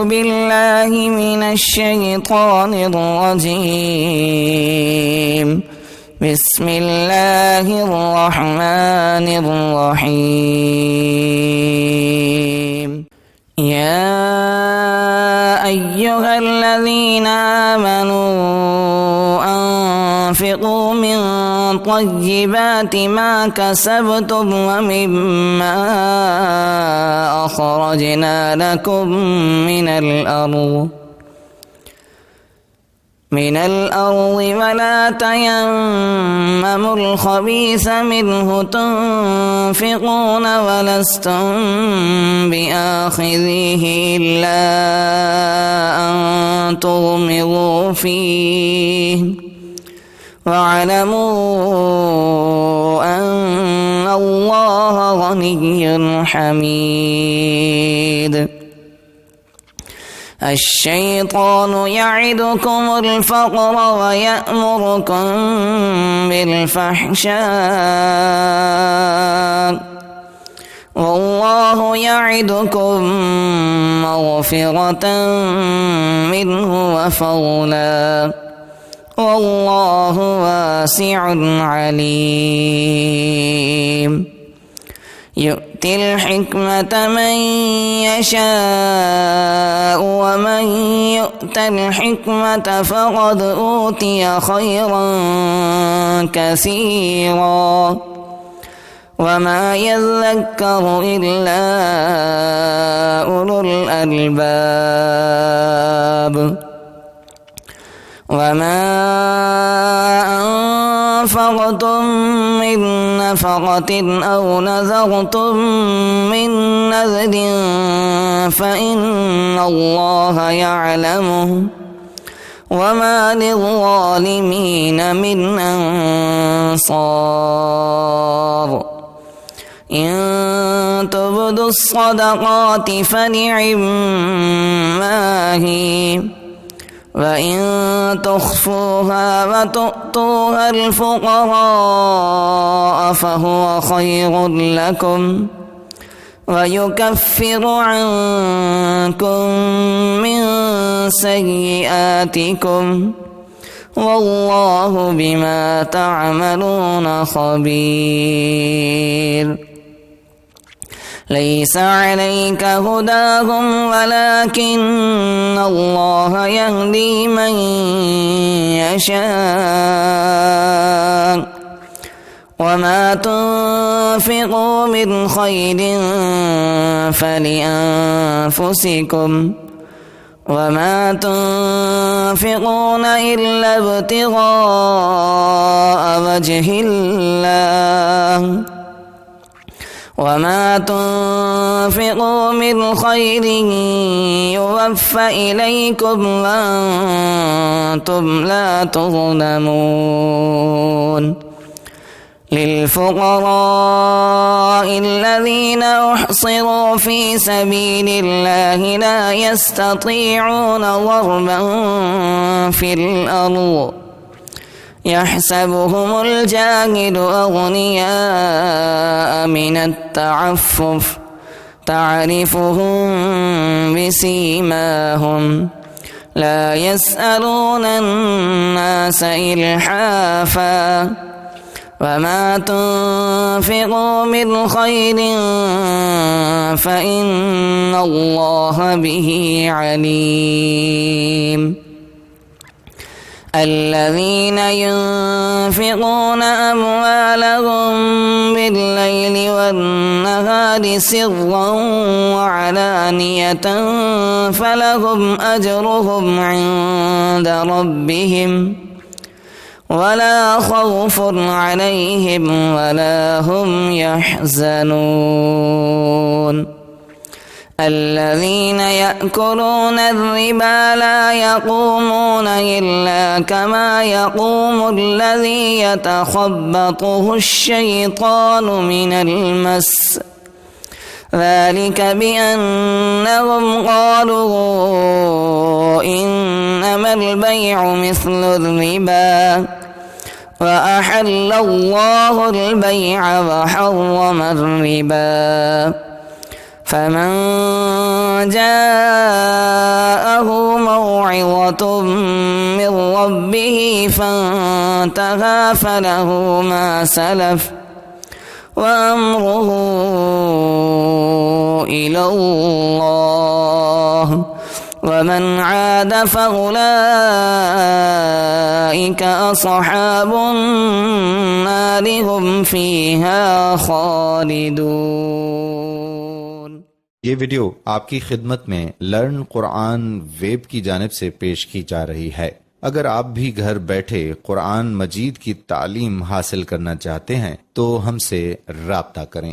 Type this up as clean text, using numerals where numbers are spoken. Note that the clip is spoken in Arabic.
بالله من الشيطان الرجيم. بسم الله الرحمن الرحيم. يا أيها الذين آمنوا أنفقوا من طيبات ما كسبتم ومما أخرجنا لكم من الأرض ولا تيمموا الخبيث منه تنفقون ولستم بآخذيه إلا أن تغمضوا فيه واعلموا أن الله غني حميد. الشيطان يعدكم الفقر ويأمركم بالفحشاء والله يعدكم مغفرة منه وفضلا والله واسع عليم. يؤتي الحكمة من يشاء ومن يؤت الحكمة فقد أوتي خيرا كثيرا وما يذكر إلا أولو الألباب. وما أنفقتم من نفقة أو نذرتم من نذر فإن الله يعلمه وما للظالمين من أنصار. إن تبدوا الصدقات فنعما هي وإن تخفوها وتؤتوها الفقراء فهو خير لكم ويكفر عنكم من سيئاتكم والله بما تعملون خبير. ليس عليك هداهم ولكن الله يهدي من يشاء وما تنفقوا من خير فلأنفسكم وما تنفقون إلا ابتغاء وجه الله وما تنفقوا من خير يوفى إليكم وأنتم لا تظلمون. للفقراء الذين أحصروا في سبيل الله لا يستطيعون ضربا في الأرض يحسبهم الجاهل أغنياء من التعفف تعرفهم بسيماهم لا يسألون الناس إلحافا وما تنفقوا من خير فإن الله به عليم. الذين ينفقون أموالهم بالليل والنهار سرا وعلانية فلهم أجرهم عند ربهم ولا خوف عليهم ولا هم يحزنون. الذين يأكلون الربا لا يقومون إلا كما يقوم الذي يتخبطه الشيطان من المس ذلك بأنهم قالوا إنما البيع مثل الربا وأحل الله البيع وحرم الربا فمن جاء من ربه فانتهى فله ما سلف وأمره إلى الله ومن عاد فأولئك أصحاب النار هم فيها خالدون। ये वीडियो आपकी खिदमत में लर्न कुरान वेब की जानिब से पेश की जा रही है। अगर आप भी घर बैठे कुरान मजीद की तालीम हासिल करना चाहते हैं तो हमसे राब्ता करें।